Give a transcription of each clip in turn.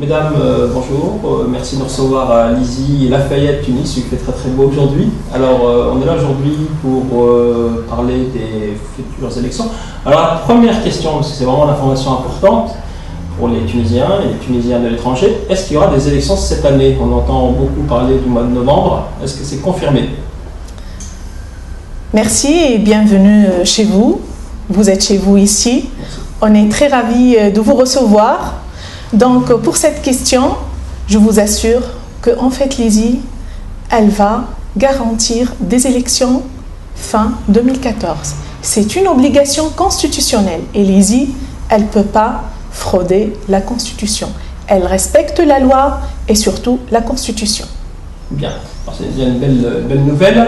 Mesdames, bonjour. Merci de nous recevoir à Lizy et Lafayette, Tunis. Il fait très très beau aujourd'hui. Alors, on est là aujourd'hui pour parler des futures élections. Alors, la première question, parce que c'est vraiment l'information importante pour les Tunisiens et les Tunisiens de l'étranger, est-ce qu'il y aura des élections cette année? On entend beaucoup parler du mois de novembre. Est-ce que c'est confirmé? Merci et bienvenue chez vous. Vous êtes chez vous ici. Merci. On est très ravis de vous recevoir. Donc, pour cette question, je vous assure qu'en fait, Lizy, elle va garantir des élections fin 2014. C'est une obligation constitutionnelle et Lizy, elle ne peut pas frauder la Constitution. Elle respecte la loi et surtout la Constitution. Bien, c'est déjà une belle nouvelle.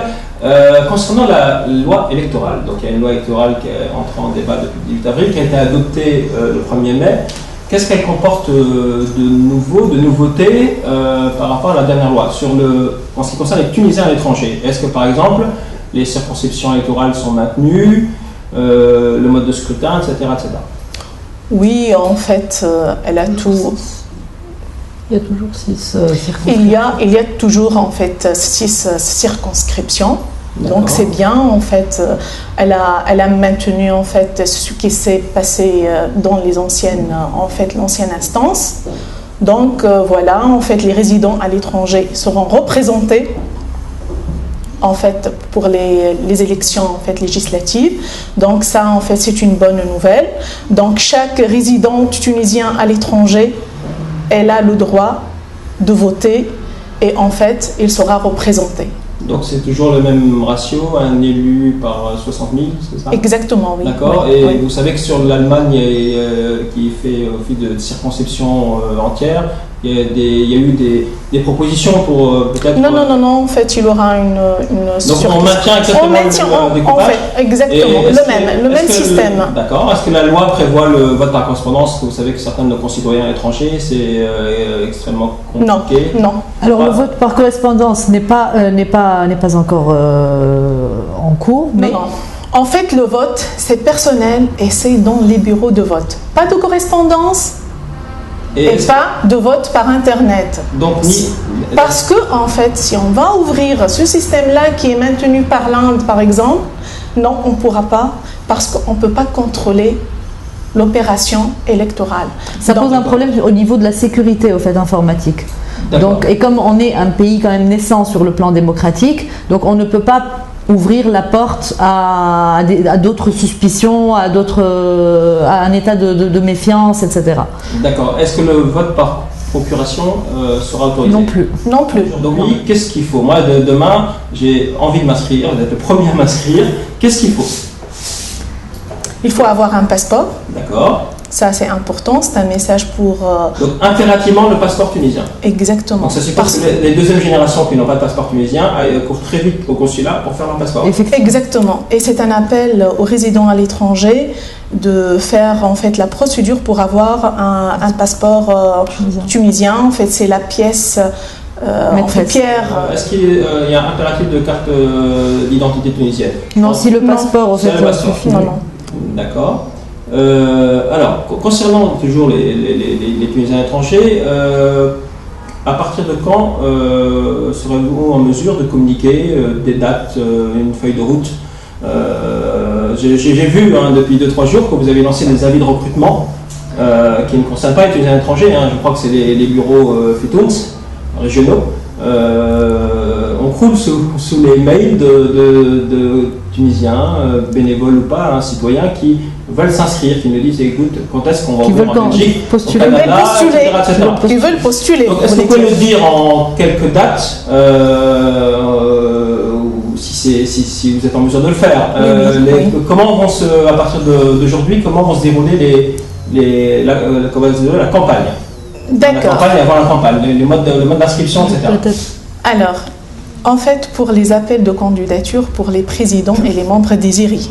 Concernant la loi électorale, donc il y a une loi électorale qui est entrée en débat depuis le 18 avril, qui a été adoptée le 1er mai. Qu'est-ce qu'elle comporte de nouveautés par rapport à la dernière loi en ce qui concerne les Tunisiens à l'étranger? Est-ce que par exemple les circonscriptions électorales sont maintenues, le mode de scrutin, etc. etc. Oui, en fait, elle a tout. Il y a toujours 6 circonscriptions. Il y a toujours en fait 6 circonscriptions. Donc c'est bien en fait. Elle a maintenu en fait ce qui s'est passé dans les anciennes l'ancienne instance. Donc voilà, en fait les résidents à l'étranger seront représentés en fait pour les élections en fait législatives. Donc ça en fait c'est une bonne nouvelle. Donc chaque résident tunisien à l'étranger, elle a le droit de voter et en fait, il sera représenté. Donc c'est toujours le même ratio, un élu par 60 000, c'est ça? Exactement, oui. D'accord, oui, et oui. vous savez que sur l'Allemagne qui fait office de circonscription entière, il y a eu des propositions pour peut-être... Non, en fait, il y aura une donc on maintient exactement le découpage? En fait, exactement, le même système. D'accord, est-ce que la loi prévoit le vote par correspondance? Vous savez que certains de nos concitoyens étrangers, c'est extrêmement compliqué. Non. Alors le vote par correspondance n'est pas encore en cours, mais... Non. En fait, le vote, c'est personnel et c'est dans les bureaux de vote. Pas de correspondance et pas de vote par Internet. Donc, parce que, en fait, si on va ouvrir ce système-là qui est maintenu par l'Inde, par exemple, non, on ne pourra pas, parce qu'on ne peut pas contrôler l'opération électorale. Ça pose un problème au niveau de la sécurité au fait informatique. Donc, et comme on est un pays quand même naissant sur le plan démocratique, donc on ne peut pas ouvrir la porte à d'autres suspicions, à un état de méfiance, etc. D'accord. Est-ce que le vote par procuration sera autorisé? Non plus. Non plus. Donc oui, qu'est-ce qu'il faut? Moi, demain, j'ai envie de m'inscrire, d'être le premier à m'inscrire. Qu'est-ce qu'il faut? Il faut avoir un passeport. D'accord. Ça, c'est important, c'est un message pour... Donc, impérativement, le passeport tunisien. Exactement. Donc, ça suppose que les deuxièmes générations qui n'ont pas de passeport tunisien courent très vite au consulat pour faire leur passeport. Exactement. Et c'est un appel aux résidents à l'étranger de faire, en fait, la procédure pour avoir un passeport tunisien. En fait, c'est la pièce... Pierre. Est-ce qu'il y a un impératif de carte d'identité tunisienne? Non, si le passeport, en fait, suffit. Non. D'accord. Alors, concernant toujours les Tunisiens étrangers, à partir de quand serez-vous en mesure de communiquer des dates, une feuille de route? J'ai vu depuis 2-3 jours que vous avez lancé des avis de recrutement qui ne concernent pas les Tunisiens étrangers. Je crois que c'est les bureaux Fitouns régionaux. On croule sous les mails de Tunisiens, bénévoles ou pas, citoyens qui veulent s'inscrire, qui nous disent écoute, quand est-ce qu'on va ouvrir en Belgique, au Canada, etc. Ils veulent postuler. Donc, est-ce que vous pouvez nous dire en quelques dates, si vous êtes en mesure de le faire, comment vont à partir d'aujourd'hui, comment vont se dérouler la campagne? D'accord. La campagne avant la campagne, le mode d'inscription, etc. Alors, en fait, pour les appels de candidature pour les présidents et les membres des IRI.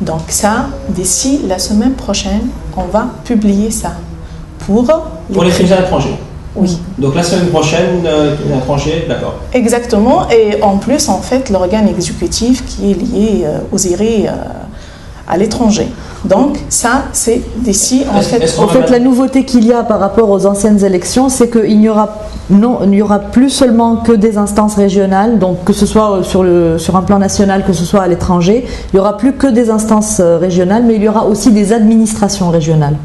Donc ça, d'ici la semaine prochaine, on va publier ça. Pour les Tunisiens étrangers? Oui. Donc la semaine prochaine, les étrangers, d'accord. Exactement. Et en plus, en fait, l'organe exécutif qui est lié aux IRI à l'étranger. Donc ça, c'est d'ici en fait. En fait, la nouveauté qu'il y a par rapport aux anciennes élections, c'est qu'il n'y aura plus seulement que des instances régionales, donc que ce soit sur un plan national, que ce soit à l'étranger, il n'y aura plus que des instances régionales, mais il y aura aussi des administrations régionales.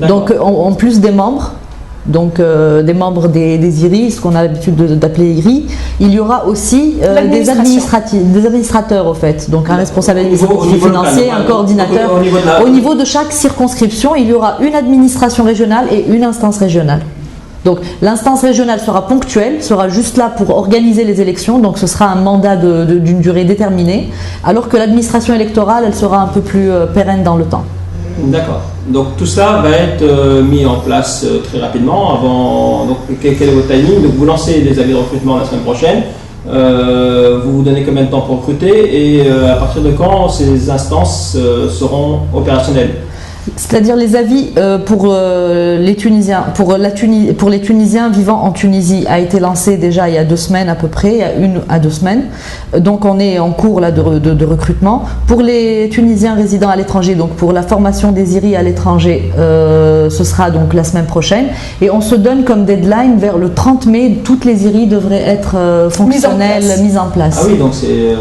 Donc en plus des membres, donc des membres des IRI, ce qu'on a l'habitude d'appeler IRI, il y aura aussi des administrateurs au fait, donc un responsable administratif financier, un coordinateur. Au niveau de chaque circonscription, il y aura une administration régionale et une instance régionale. Donc l'instance régionale sera ponctuelle, sera juste là pour organiser les élections, donc ce sera un mandat d'une durée déterminée, alors que l'administration électorale, elle sera un peu plus pérenne dans le temps. D'accord. Donc tout ça va être mis en place très rapidement. Donc, quel est votre timing? Donc vous lancez des avis de recrutement la semaine prochaine. Vous vous donnez combien de temps pour recruter et à partir de quand ces instances seront opérationnelles? C'est-à-dire les avis pour les Tunisiens, pour les Tunisiens vivant en Tunisie a été lancé déjà il y a 2 semaines à peu près, il y a 1 à 2 semaines. Donc on est en cours là de recrutement. Pour les Tunisiens résidant à l'étranger, donc pour la formation des IRI à l'étranger, ce sera donc la semaine prochaine. Et on se donne comme deadline vers le 30 mai, toutes les IRI devraient être fonctionnelles, mises en place. Ah oui, donc c'est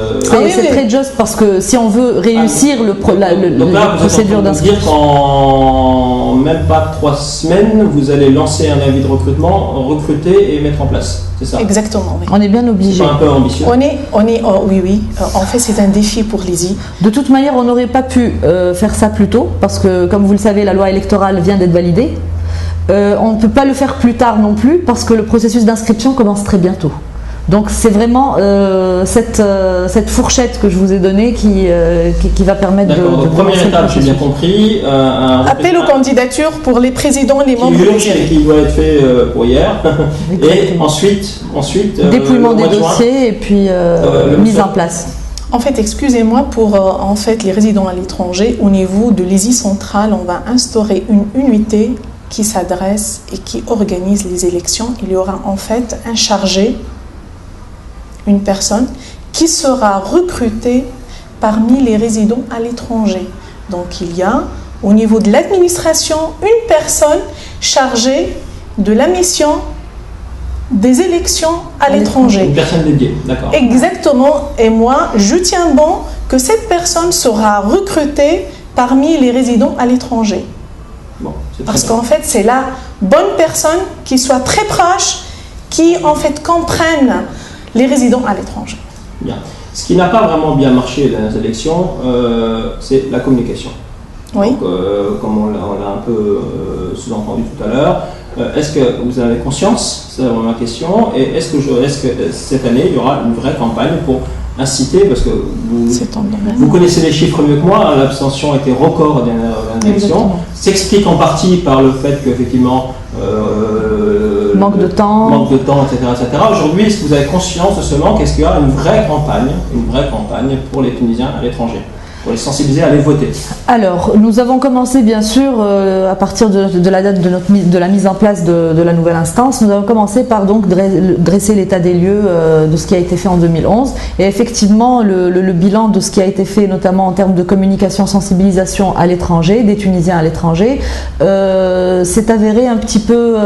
très juste parce que si on veut réussir la procédure d'inscription. En même pas 3 semaines, vous allez lancer un avis de recrutement, recruter et mettre en place. C'est ça? Exactement. Oui. On est bien obligé. C'est un peu ambitieux. Oui. En fait, c'est un défi pour les I. De toute manière, on n'aurait pas pu faire ça plus tôt parce que, comme vous le savez, la loi électorale vient d'être validée. On ne peut pas le faire plus tard non plus parce que le processus d'inscription commence très bientôt. Donc c'est vraiment cette fourchette que je vous ai donnée qui va permettre de première étape, j'ai bien compris. Appel aux candidatures pour les présidents et les membres qui doit être fait pour hier. Et ensuite dépouillement des dossiers et puis mise en place. En fait, excusez-moi, pour en fait, les résidents à l'étranger, au niveau de l'ESI centrale, on va instaurer une unité qui s'adresse et qui organise les élections. Il y aura en fait un chargé, une personne qui sera recrutée parmi les résidents à l'étranger. Donc il y a au niveau de l'administration une personne chargée de la mission des élections à l'étranger. Une personne dédiée, d'accord. Exactement, et moi je tiens bon que cette personne sera recrutée parmi les résidents à l'étranger. Bon, parce qu'en fait c'est la bonne personne qui soit très proche, qui en fait comprenne les résidents à l'étranger. Bien. Ce qui n'a pas vraiment bien marché dans les élections, c'est la communication. Oui. Donc, comme on l'a un peu sous-entendu tout à l'heure, est-ce que vous avez conscience, c'est vraiment ma question, et est-ce que cette année, il y aura une vraie campagne pour inciter, parce que vous connaissez les chiffres mieux que moi, l'abstention a été record dans les élections, s'explique en partie par le fait qu'effectivement, manque de temps, etc. Aujourd'hui, est-ce que vous avez conscience de ce manque? Est-ce qu'il y a une vraie campagne pour les Tunisiens à l'étranger, pour les sensibiliser à aller voter? Alors, nous avons commencé bien sûr à partir de la date de la mise en place de la nouvelle instance. Nous avons commencé par donc dresser l'état des lieux de ce qui a été fait en 2011. Et effectivement, le bilan de ce qui a été fait, notamment en termes de communication, sensibilisation à l'étranger, des Tunisiens à l'étranger, s'est avéré un petit peu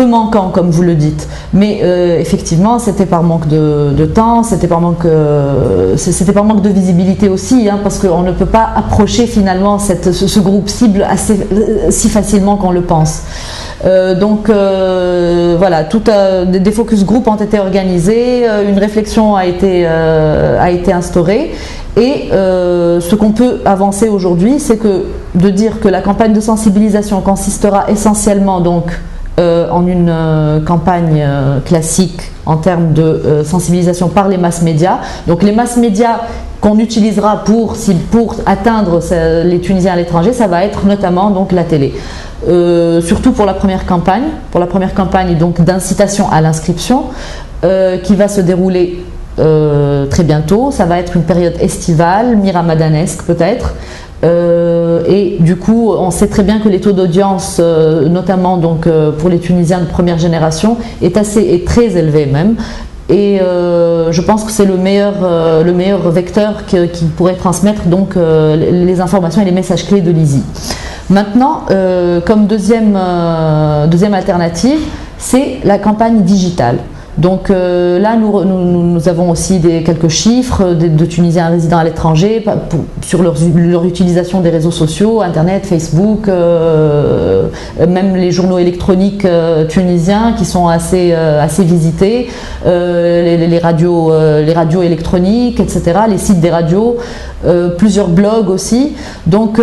manquant, comme vous le dites. Mais effectivement, c'était par manque de temps, c'était par manque de visibilité aussi, hein, parce qu'on ne peut pas approcher finalement ce groupe cible si facilement qu'on le pense. Donc voilà, des focus group ont été organisés, une réflexion a été instaurée. Et ce qu'on peut avancer aujourd'hui, c'est de dire que la campagne de sensibilisation consistera essentiellement donc en une campagne classique en termes de sensibilisation par les masses médias. Donc les masses médias qu'on utilisera pour atteindre les Tunisiens à l'étranger, ça va être notamment donc la télé. Surtout pour la première campagne donc d'incitation à l'inscription qui va se dérouler très bientôt. Ça va être une période estivale, mi-ramadanesque peut-être. Et du coup, on sait très bien que les taux d'audience, notamment donc pour les Tunisiens de première génération, est très élevé même. Et je pense que c'est le meilleur vecteur qui pourrait transmettre donc les informations et les messages clés de l'ISI. Maintenant, comme deuxième alternative, c'est la campagne digitale. Donc là, nous avons aussi quelques chiffres de Tunisiens résidant à l'étranger sur leur utilisation des réseaux sociaux, Internet, Facebook, même les journaux électroniques tunisiens qui sont assez visités, les radios électroniques, etc., les sites des radios, plusieurs blogs aussi. Donc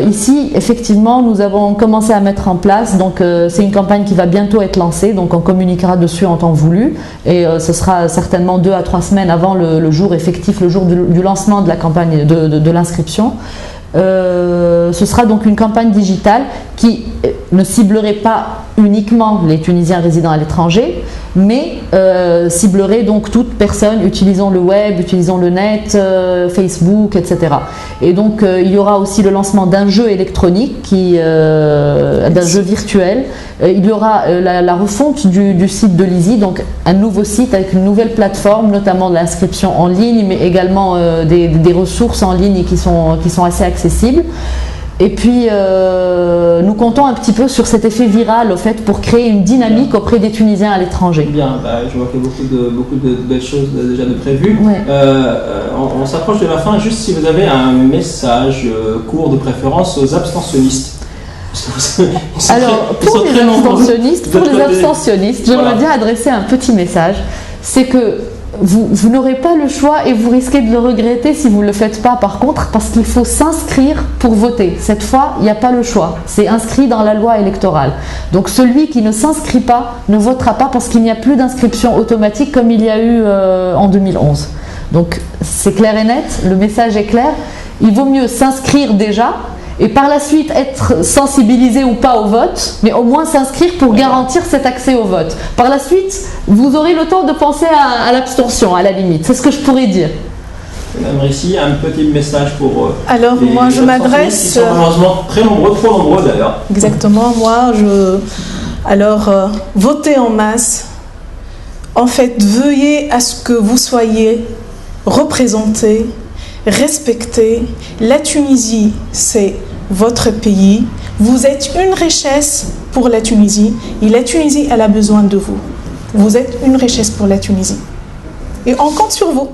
ici, effectivement, nous avons commencé à mettre en place, donc c'est une campagne qui va bientôt être lancée, donc on communiquera dessus en temps voulu. Et ce sera certainement 2 à 3 semaines avant le jour effectif, le jour du lancement de la campagne de l'inscription. Ce sera donc une campagne digitale qui ne ciblerait pas uniquement les Tunisiens résidant à l'étranger, mais ciblerait donc toute personne utilisant le web, utilisant le net, Facebook, etc. Et donc il y aura aussi le lancement d'un jeu électronique, d'un jeu virtuel. Il y aura la refonte du site de l'ISI, donc un nouveau site avec une nouvelle plateforme, notamment de l'inscription en ligne, mais également des ressources en ligne qui sont assez accessibles. Et puis, nous comptons un petit peu sur cet effet viral, au fait, pour créer une dynamique auprès des Tunisiens à l'étranger. Bien, je vois qu'il y a beaucoup de belles choses déjà de prévues. Ouais. On s'approche de la fin. Juste si vous avez un message court de préférence aux abstentionnistes. Alors, pour les abstentionnistes, j'aimerais bien adresser un petit message. C'est que vous n'aurez pas le choix et vous risquez de le regretter si vous ne le faites pas, par contre, parce qu'il faut s'inscrire pour voter. Cette fois, il n'y a pas le choix. C'est inscrit dans la loi électorale. Donc celui qui ne s'inscrit pas ne votera pas parce qu'il n'y a plus d'inscription automatique comme il y a eu en 2011. Donc c'est clair et net, le message est clair. Il vaut mieux s'inscrire déjà et par la suite être sensibilisé ou pas au vote, mais au moins s'inscrire pour garantir cet accès au vote. Par la suite, vous aurez le temps de penser à l'abstention, à la limite. C'est ce que je pourrais dire. Madame Rissi, un petit message pour alors, moi, je m'adresse... qui sont malheureusement très nombreux, trop nombreux d'ailleurs. Exactement, Alors, votez en masse. En fait, veuillez à ce que vous soyez représentés, respectés. La Tunisie, c'est votre pays. Vous êtes une richesse pour la Tunisie et la Tunisie, elle a besoin de vous. Vous êtes une richesse pour la Tunisie. Et on compte sur vous.